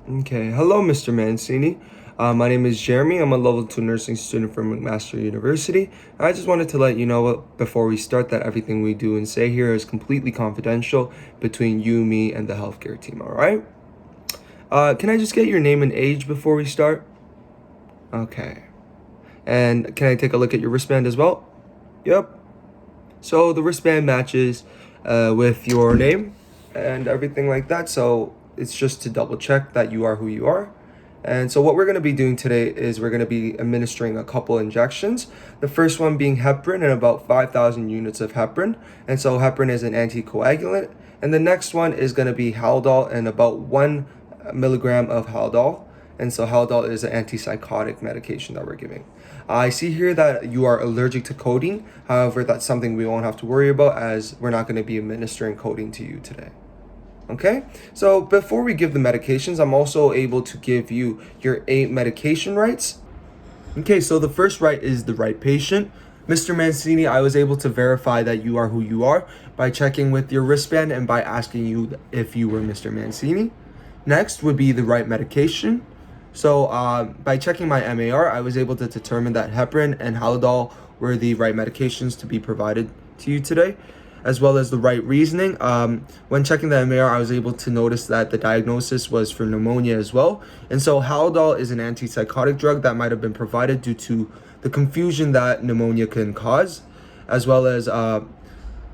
Okay, hello, Mr. Mancini. My name is Jeremy. I'm a level 2 nursing student from McMaster University. I just wanted to let you know before we start that everything we do and say here is completely confidential between you, me, and the healthcare team, all right? Can I just get your name and age before we start? Okay. And can I take a look at your wristband as well? Yep. So the wristband matches with your name and everything like that. So it's just to double check that you are who you are. And so what we're going to be doing today is we're going to be administering a couple injections. The first one being heparin and about 5,000 units of heparin. And so heparin is an anticoagulant. And the next one is going to be Haldol and about 1 milligram of Haldol. And so Haldol is an antipsychotic medication that we're giving. I see here that you are allergic to codeine. However, that's something we won't have to worry about as we're not going to be administering codeine to you today. Okay, so before we give the medications, I'm also able to give you your 8 medication rights. Okay, so the first right is the right patient. Mr. Mancini, I was able to verify that you are who you are by checking with your wristband and by asking you if you were Mr. Mancini. Next would be the right medication. So by checking my MAR, I was able to determine that heparin and Haldol were the right medications to be provided to you today, as well as the right reasoning. When checking the MAR, I was able to notice that the diagnosis was for pneumonia as well. And so Haldol is an antipsychotic drug that might have been provided due to the confusion that pneumonia can cause, as well as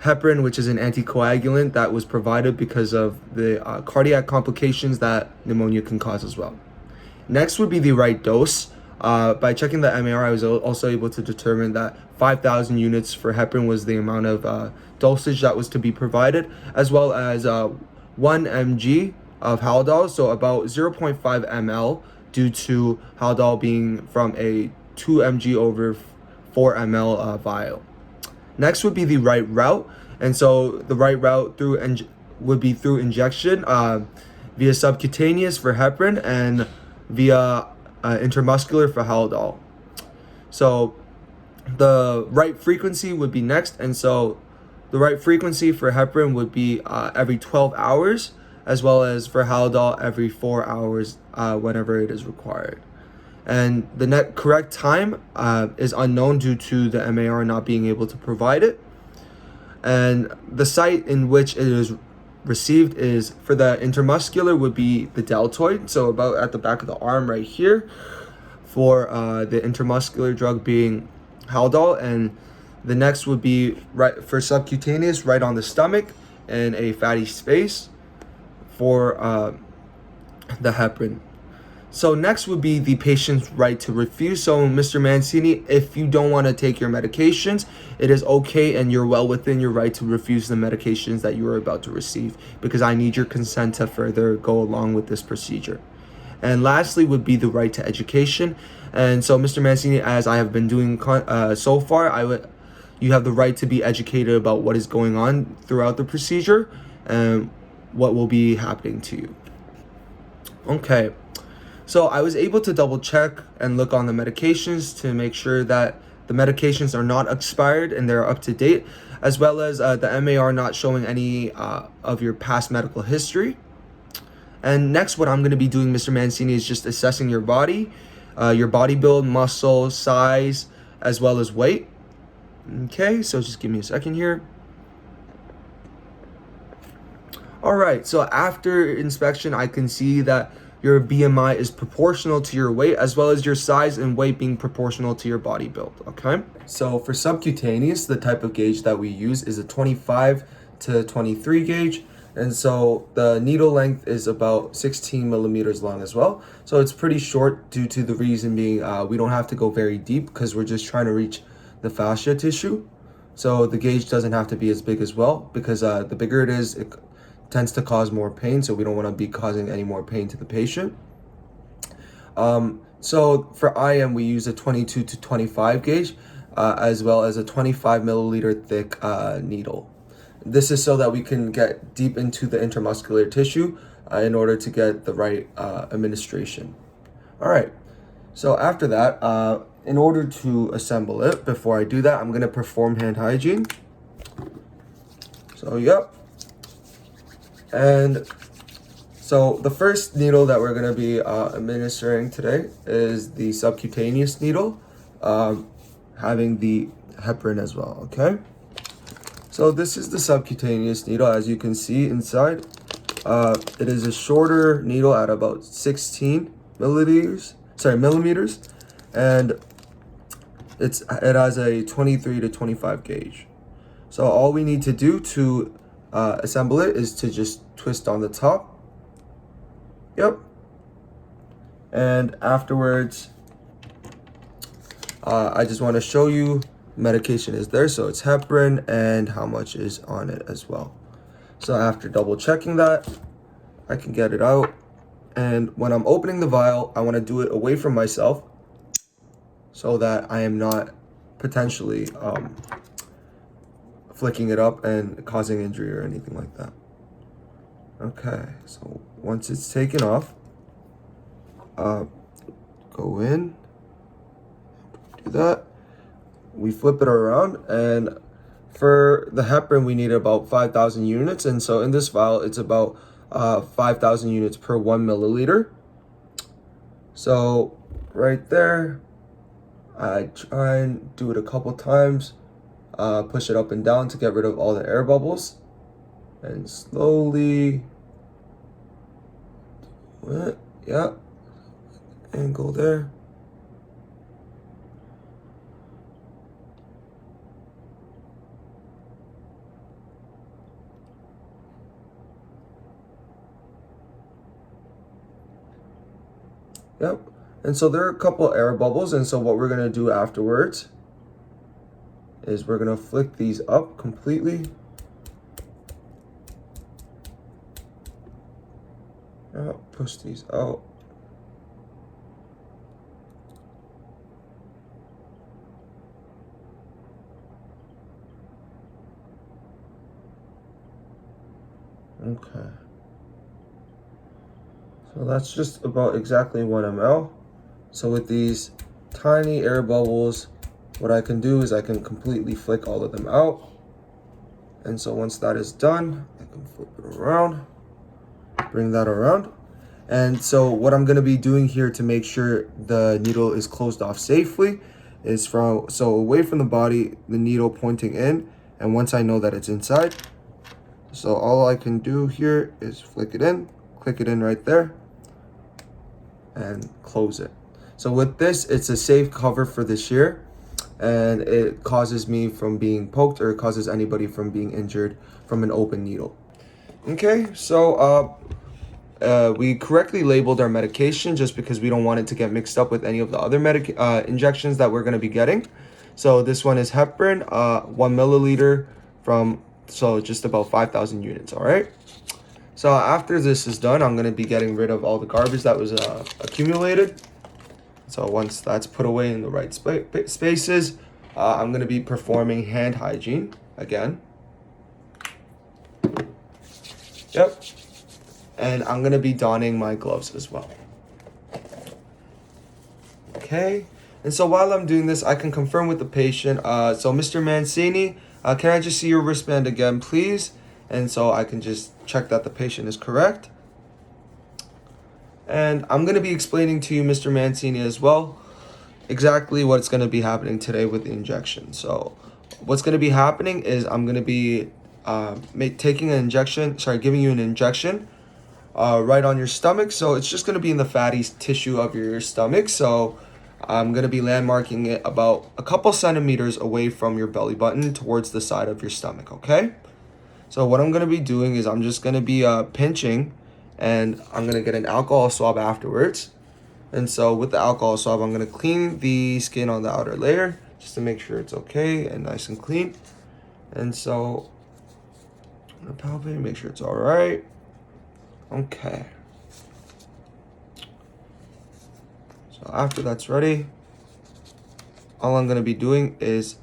heparin, which is an anticoagulant that was provided because of the cardiac complications that pneumonia can cause as well. Next would be the right dose. By checking the MAR, I was also able to determine that 5,000 units for heparin was the amount of dosage that was to be provided, as well as 1 mg of Haldol, so about 0.5 ml, due to Haldol being from a 2 mg over 4 ml vial. Next would be the right route, and so the right route would be through injection via subcutaneous for heparin and via intramuscular for Haldol. So the right frequency would be next, and so the right frequency for heparin would be every 12 hours, as well as for Haldol every 4 hours whenever it is required. And the correct time is unknown due to the MAR not being able to provide it. And the site in which it is received is for the intramuscular would be the deltoid, so about at the back of the arm right here, for the intramuscular drug being Haldol, and the next would be right for subcutaneous right on the stomach and a fatty space for the heparin. So next would be the patient's right to refuse. So Mr. Mancini, if you don't want to take your medications, it is okay and you're well within your right to refuse the medications that you are about to receive, because I need your consent to further go along with this procedure. And lastly would be the right to education. And so Mr. Mancini, as I have been doing so far, you have the right to be educated about what is going on throughout the procedure and what will be happening to you. Okay. So I was able to double check and look on the medications to make sure that the medications are not expired and they're up to date, as well as the MAR not showing any of your past medical history. And next, what I'm going to be doing, Mr. Mancini, is just assessing your body build, muscle, size, as well as weight. Okay, so just give me a second here. All right, so after inspection, I can see that your BMI is proportional to your weight, as well as your size and weight being proportional to your body build, okay? So for subcutaneous, the type of gauge that we use is a 25 to 23 gauge. And so the needle length is about 16 millimeters long as well. So it's pretty short due to the reason being we don't have to go very deep because we're just trying to reach the fascia tissue. So the gauge doesn't have to be as big as well, because the bigger it is, it tends to cause more pain, so we don't want to be causing any more pain to the patient. So for IM, we use a 22 to 25 gauge, as well as a 25 milliliter thick needle. This is so that we can get deep into the intramuscular tissue in order to get the right administration. All right, so after that, in order to assemble it, before I do that, I'm going to perform hand hygiene. So, yep. And So the first needle that we're going to be administering today is the subcutaneous needle, having the heparin as well, okay? So this is the subcutaneous needle. As you can see inside, it is a shorter needle at about 16 millimeters, and it has a 23 to 25 gauge. So all we need to do to assemble it is to just twist on the top. Yep. And afterwards, I just want to show you medication is there. So it's heparin and how much is on it as well. So after double checking that, I can get it out. And when I'm opening the vial, I want to do it away from myself so that I am not potentially flicking it up and causing injury or anything like that. Okay, so once it's taken off, go in, do that. We flip it around, and for the heparin, we need about 5,000 units. And so in this vial, it's about 5,000 units per 1 milliliter. So right there, I try and do it a couple times, push it up and down to get rid of all the air bubbles, and slowly, yeah, angle there. Yep. And so there are a couple air bubbles, and so what we're gonna do afterwards is we're gonna flick these up completely. Push these out. Okay. So that's just about exactly 1 ml. So with these tiny air bubbles, what I can do is I can completely flick all of them out. And so once that is done, I can flip it around, bring that around. And so what I'm gonna be doing here to make sure the needle is closed off safely is so away from the body, the needle pointing in. And once I know that it's inside, so all I can do here is flick it in, click it in right there, and close it. So with this, it's a safe cover for the shear, and it causes me from being poked, or it causes anybody from being injured from an open needle. Okay, so we correctly labeled our medication just because we don't want it to get mixed up with any of the other injections that we're going to be getting. So this one is heparin, 1 milliliter so just about 5,000 units, all right? So after this is done, I'm going to be getting rid of all the garbage that was accumulated. So once that's put away in the right spaces, I'm going to be performing hand hygiene again. Yep. And I'm going to be donning my gloves as well. Okay. And so while I'm doing this, I can confirm with the patient. So Mr. Mancini, can I just see your wristband again, please? And so I can just check that the patient is correct. And I'm going to be explaining to you, Mr. Mancini, as well, exactly what's going to be happening today with the injection. So what's going to be happening is I'm going to be giving you an injection right on your stomach. So it's just going to be in the fatty tissue of your stomach. So I'm going to be landmarking it about a couple centimeters away from your belly button towards the side of your stomach, okay? So what I'm going to be doing is I'm just going to be pinching, and I'm going to get an alcohol swab afterwards. And so with the alcohol swab, I'm going to clean the skin on the outer layer just to make sure it's okay and nice and clean. And so I'm going to palpate, make sure it's all right. Okay. So after that's ready, all I'm going to be doing is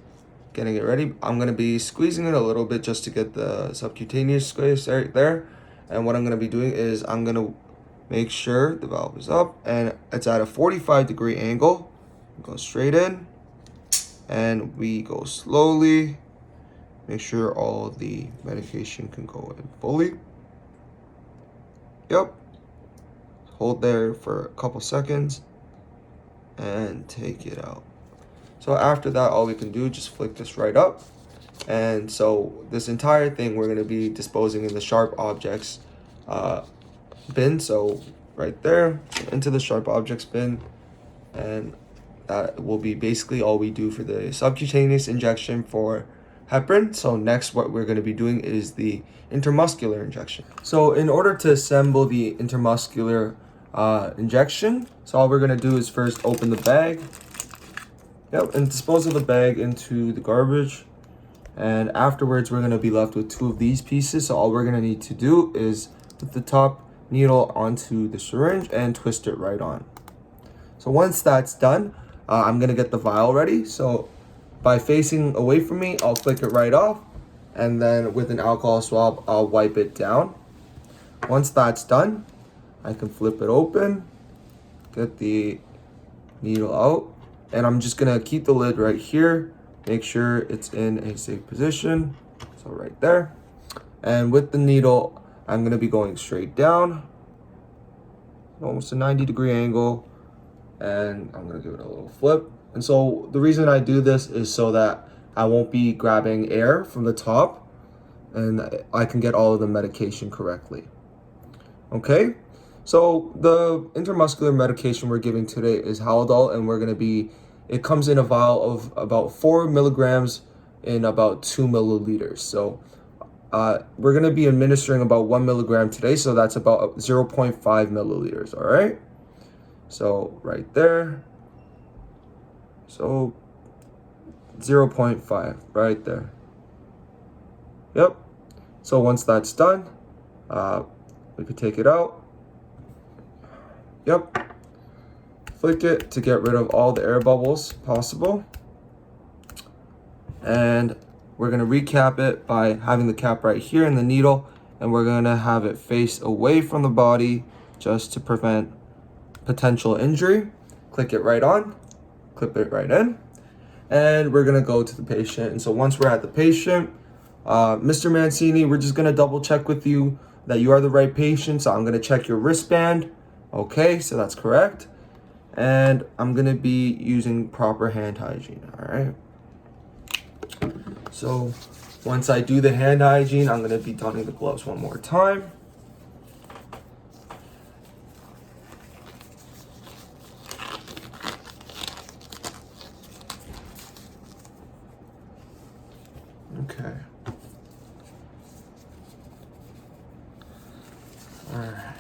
getting it ready. I'm going to be squeezing it a little bit just to get the subcutaneous squeeze right there. And what I'm going to be doing is I'm going to make sure the valve is up and it's at a 45-degree angle. Go straight in, and we go slowly. Make sure all the medication can go in fully. Yep. hold there for a couple seconds and take it out. So after that, all we can do, just flick this right up. And so this entire thing, we're going to be disposing in the sharp objects bin. So right there, into the sharp objects bin. And that will be basically all we do for the subcutaneous injection for heparin. So next, what we're going to be doing is the intramuscular injection. So in order to assemble the intramuscular injection, so all we're going to do is first open the bag. Yep, and dispose of the bag into the garbage. And afterwards, we're going to be left with two of these pieces. So all we're going to need to do is put the top needle onto the syringe and twist it right on. So once that's done, I'm going to get the vial ready. So by facing away from me, I'll flick it right off. And then with an alcohol swab, I'll wipe it down. Once that's done, I can flip it open, get the needle out. And I'm just going to keep the lid right here. Make sure it's in a safe position. So right there. And with the needle, I'm going to be going straight down. Almost a 90-degree angle. And I'm going to give it a little flip. And so the reason I do this is so that I won't be grabbing air from the top. And I can get all of the medication correctly. Okay. So the intramuscular medication we're giving today is Haldol, and it comes in a vial of about 4 milligrams in about 2 milliliters. So we're going to be administering about 1 milligram today, so that's about 0.5 milliliters, all right? So right there. So 0.5 right there. Yep. So once that's done, we could take it out. Yep. Flick it to get rid of all the air bubbles possible. And we're going to recap it by having the cap right here in the needle, and we're going to have it face away from the body just to prevent potential injury. Click it right on, clip it right in, and we're going to go to the patient. And so once we're at the patient, Mr. Mancini, we're just going to double check with you that you are the right patient. So I'm going to check your wristband. Okay, so that's correct. And I'm going to be using proper hand hygiene, all right? So once I do the hand hygiene, I'm going to be donning the gloves one more time. Okay. All right.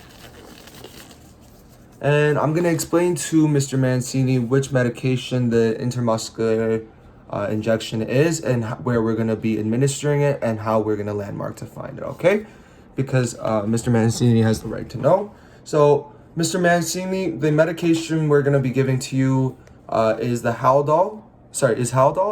And I'm going to explain to Mr. Mancini which medication the intramuscular injection is, and where we're going to be administering it, and how we're going to landmark to find it, okay? Because Mr. Mancini has the right to know. So, Mr. Mancini, the medication we're going to be giving to you is Haldol.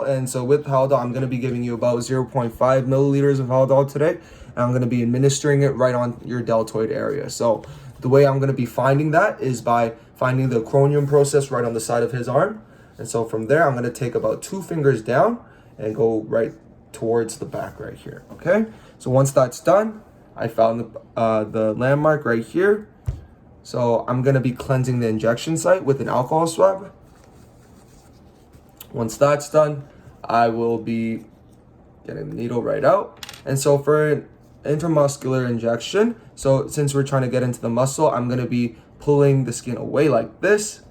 And so with Haldol, I'm going to be giving you about 0.5 milliliters of Haldol today. And I'm going to be administering it right on your deltoid area. So the way I'm going to be finding that is by finding the acromion process right on the side of his arm. And so from there, I'm going to take about 2 fingers down and go right towards the back right here. Okay. So once that's done, I found the landmark right here. So I'm going to be cleansing the injection site with an alcohol swab. Once that's done, I will be getting the needle right out. And so for an intramuscular injection, so since we're trying to get into the muscle, I'm going to be pulling the skin away like this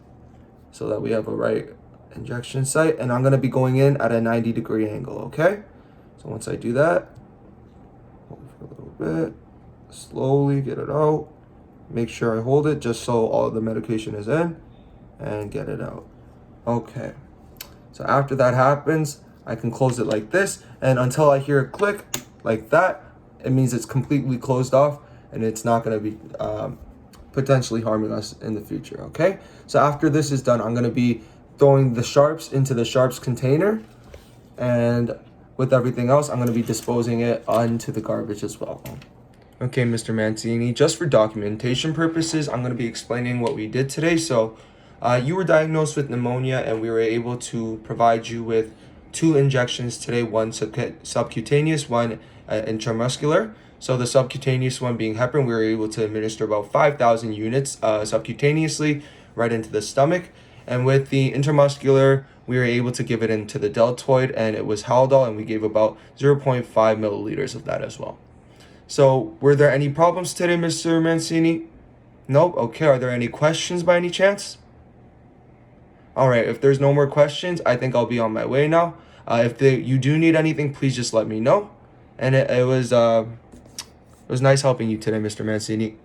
so that we have a right injection site. And I'm going to be going in at a 90-degree angle, okay? So once I do that, hold it for a little bit, slowly get it out. Make sure I hold it just so all of the medication is in, and get it out. Okay. So after that happens, I can close it like this, and until I hear a click like that, it means it's completely closed off and it's not going to be potentially harming us in the future, okay? So after this is done, I'm going to be throwing the sharps into the sharps container, and with everything else, I'm going to be disposing it onto the garbage as well. Okay, Mr. Mancini, just for documentation purposes, I'm going to be explaining what we did today. So you were diagnosed with pneumonia, and we were able to provide you with 2 injections today, one subcutaneous, one intramuscular. So the subcutaneous one being heparin, we were able to administer about 5,000 units subcutaneously right into the stomach. And with the intramuscular, we were able to give it into the deltoid, and it was Haldol, and we gave about 0.5 milliliters of that as well. So were there any problems today, Mr. Mancini? Nope. Okay, are there any questions by any chance? All right, if there's no more questions, I think I'll be on my way now. If you do need anything, please just let me know. And it was nice helping you today, Mr. Mancini.